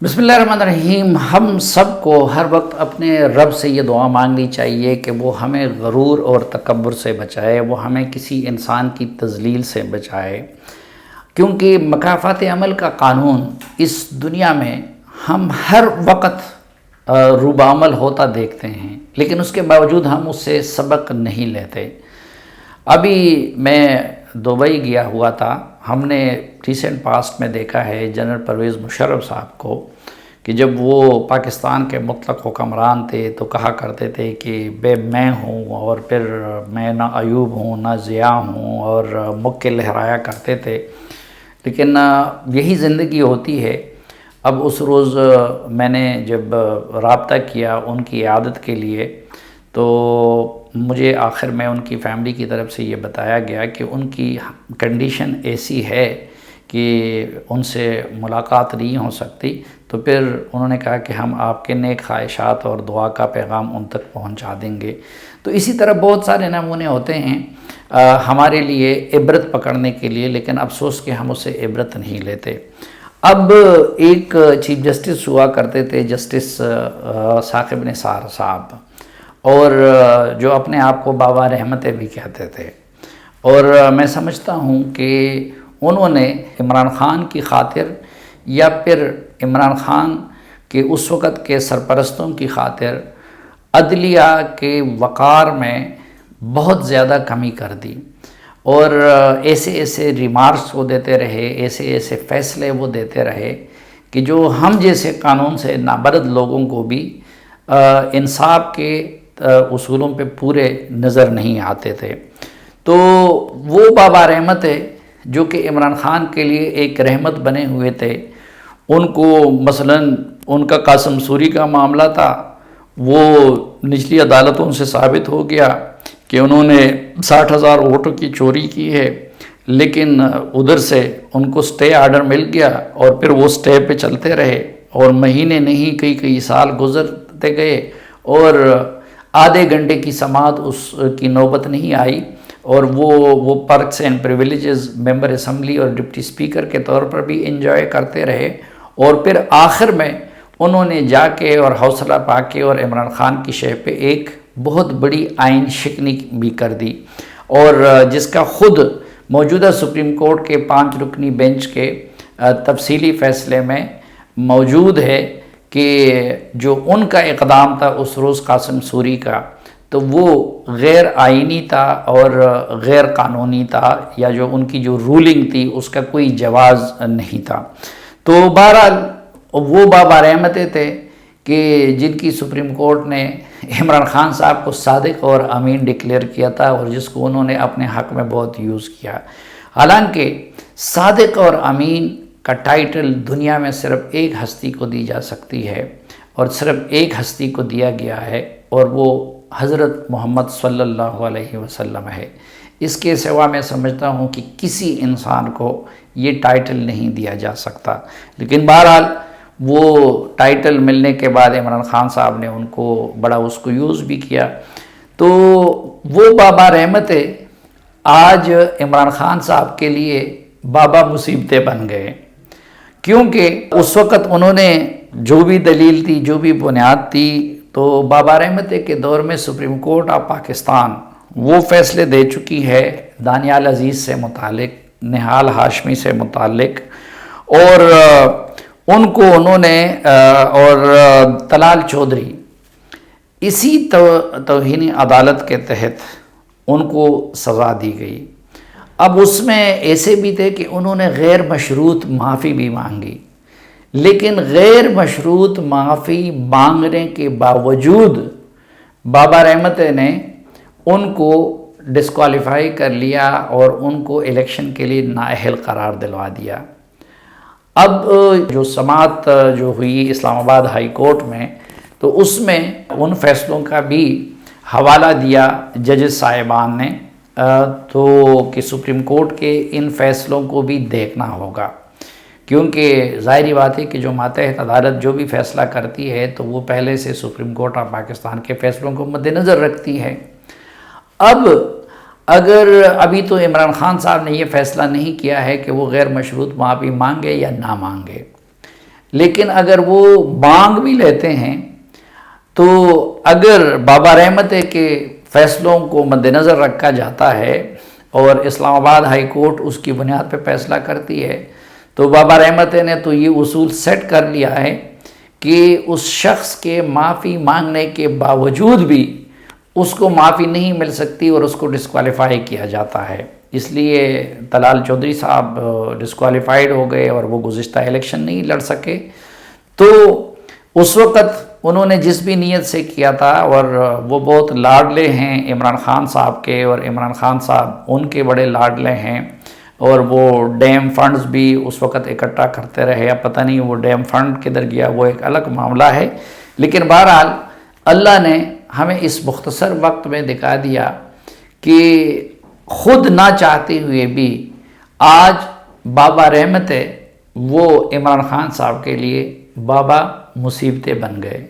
بسم اللہ الرحمن الرحیم۔ ہم سب کو ہر وقت اپنے رب سے یہ دعا مانگنی چاہیے کہ وہ ہمیں غرور اور تکبر سے بچائے، وہ ہمیں کسی انسان کی تذلیل سے بچائے، کیونکہ مکافات عمل کا قانون اس دنیا میں ہم ہر وقت روبعمل ہوتا دیکھتے ہیں، لیکن اس کے باوجود ہم اس سے سبق نہیں لیتے۔ ابھی میں دبئی گیا ہوا تھا، ہم نے ریسنٹ پاسٹ میں دیکھا ہے جنرل پرویز مشرف صاحب کو کہ جب وہ پاکستان کے مطلق حکمران تھے تو کہا کرتے تھے کہ میں ہوں، اور پھر میں نہ ایوب ہوں نہ ضیاء ہوں، اور مکے لہرایا کرتے تھے۔ لیکن یہی زندگی ہوتی ہے۔ اب اس روز میں نے جب رابطہ کیا ان کی عیادت کے لیے تو مجھے آخر میں ان کی فیملی کی طرف سے یہ بتایا گیا کہ ان کی کنڈیشن ایسی ہے کہ ان سے ملاقات نہیں ہو سکتی۔ تو پھر انہوں نے کہا کہ ہم آپ کے نیک خواہشات اور دعا کا پیغام ان تک پہنچا دیں گے۔ تو اسی طرح بہت سارے نمونے ہوتے ہیں ہمارے لیے عبرت پکڑنے کے لیے، لیکن افسوس کہ ہم اسے عبرت نہیں لیتے۔ اب ایک چیف جسٹس ہوا کرتے تھے، جسٹس ثاقب نثار صاحب، اور جو اپنے آپ کو بابا رحمت بھی کہتے تھے، اور میں سمجھتا ہوں کہ انہوں نے عمران خان کی خاطر یا پھر عمران خان کے اس وقت کے سرپرستوں کی خاطر عدلیہ کے وقار میں بہت زیادہ کمی کر دی، اور ایسے ریمارکس وہ دیتے رہے، ایسے فیصلے وہ دیتے رہے کہ جو ہم جیسے قانون سے نابرد لوگوں کو بھی انصاف کے اصولوں پہ پورے نظر نہیں آتے تھے۔ تو وہ بابا رحمت ہے جو کہ عمران خان کے لیے ایک رحمت بنے ہوئے تھے۔ ان کو مثلاً ان کا قاسم سوری کا معاملہ تھا، وہ نچلی عدالتوں سے ثابت ہو گیا کہ انہوں نے 60,000 ووٹوں کی چوری کی ہے، لیکن ادھر سے ان کو سٹے آرڈر مل گیا، اور پھر وہ سٹے پہ چلتے رہے، اور مہینے نہیں کئی سال گزرتے گئے، اور آدھے گھنٹے کی سماعت اس کی نوبت نہیں آئی، اور وہ پرکس اینڈ پریویلیجز ممبر اسمبلی اور ڈپٹی اسپیکر کے طور پر بھی انجوائے کرتے رہے، اور پھر آخر میں انہوں نے جا کے اور حوصلہ پا کے اور عمران خان کی شہ پہ ایک بہت بڑی آئین شکنی بھی کر دی، اور جس کا خود موجودہ سپریم کورٹ کے 5 رکنی بینچ کے تفصیلی فیصلے میں موجود ہے کہ جو ان کا اقدام تھا اس روز قاسم سوری کا، تو وہ غیر آئینی تھا اور غیر قانونی تھا، یا جو ان کی جو رولنگ تھی اس کا کوئی جواز نہیں تھا۔ تو بہرحال وہ بابا رحمتیں تھے کہ جن کی سپریم کورٹ نے عمران خان صاحب کو صادق اور امین ڈکلیئر کیا تھا، اور جس کو انہوں نے اپنے حق میں بہت یوز کیا۔ حالانکہ صادق اور امین کا ٹائٹل دنیا میں صرف ایک ہستی کو دی جا سکتی ہے، اور صرف ایک ہستی کو دیا گیا ہے، اور وہ حضرت محمد صلی اللہ علیہ وسلم ہے۔ اس کے سوا میں سمجھتا ہوں کہ کسی انسان کو یہ ٹائٹل نہیں دیا جا سکتا۔ لیکن بہرحال وہ ٹائٹل ملنے کے بعد عمران خان صاحب نے ان کو بڑا اس کو یوز بھی کیا۔ تو وہ بابا رحمت آج عمران خان صاحب کے لیے بابا مصیبتیں بن گئے، کیونکہ اس وقت انہوں نے جو بھی دلیل تھی، جو بھی بنیاد تھی، تو بابا رحمت کے دور میں سپریم کورٹ آف پاکستان وہ فیصلے دے چکی ہے دانیال عزیز سے متعلق، نہال ہاشمی سے متعلق، اور ان کو انہوں نے اور طلال چودھری اسی توہین عدالت کے تحت ان کو سزا دی گئی۔ اب اس میں ایسے بھی تھے کہ انہوں نے غیر مشروط معافی بھی مانگی، لیکن غیر مشروط معافی مانگنے کے باوجود بابا رحمت نے ان کو ڈسکوالیفائی کر لیا اور ان کو الیکشن کے لیے نااہل قرار دلوا دیا۔ اب جو سماعت جو ہوئی اسلام آباد ہائی کورٹ میں، تو اس میں ان فیصلوں کا بھی حوالہ دیا ججز صاحبان نے، تو کہ سپریم کورٹ کے ان فیصلوں کو بھی دیکھنا ہوگا، کیونکہ ظاہری بات ہے کہ جو ماتحت عدالت جو بھی فیصلہ کرتی ہے تو وہ پہلے سے سپریم کورٹ آف پاکستان کے فیصلوں کو مد نظر رکھتی ہے۔ اب اگر ابھی تو عمران خان صاحب نے یہ فیصلہ نہیں کیا ہے کہ وہ غیر مشروط معافی مانگے یا نہ مانگے، لیکن اگر وہ مانگ بھی لیتے ہیں تو اگر بابا رحمت کے فیصلوں کو مد نظر رکھا جاتا ہے اور اسلام آباد ہائی کورٹ اس کی بنیاد پہ فیصلہ کرتی ہے تو بابا رحمت نے تو یہ اصول سیٹ کر لیا ہے کہ اس شخص کے معافی مانگنے کے باوجود بھی اس کو معافی نہیں مل سکتی اور اس کو ڈسکوالیفائی کیا جاتا ہے۔ اس لیے طلال چودھری صاحب ڈسکوالیفائیڈ ہو گئے اور وہ گزشتہ الیکشن نہیں لڑ سکے۔ تو اس وقت انہوں نے جس بھی نیت سے کیا تھا، اور وہ بہت لاڈلے ہیں عمران خان صاحب کے، اور عمران خان صاحب ان کے بڑے لاڈلے ہیں، اور وہ ڈیم فنڈز بھی اس وقت اکٹھا کرتے رہے۔ اب پتہ نہیں وہ ڈیم فنڈ کدھر گیا، وہ ایک الگ معاملہ ہے۔ لیکن بہرحال اللہ نے ہمیں اس مختصر وقت میں دکھا دیا کہ خود نہ چاہتے ہوئے بھی آج بابا رحمت وہ عمران خان صاحب کے لیے بابا مصیبتیں بن گئے۔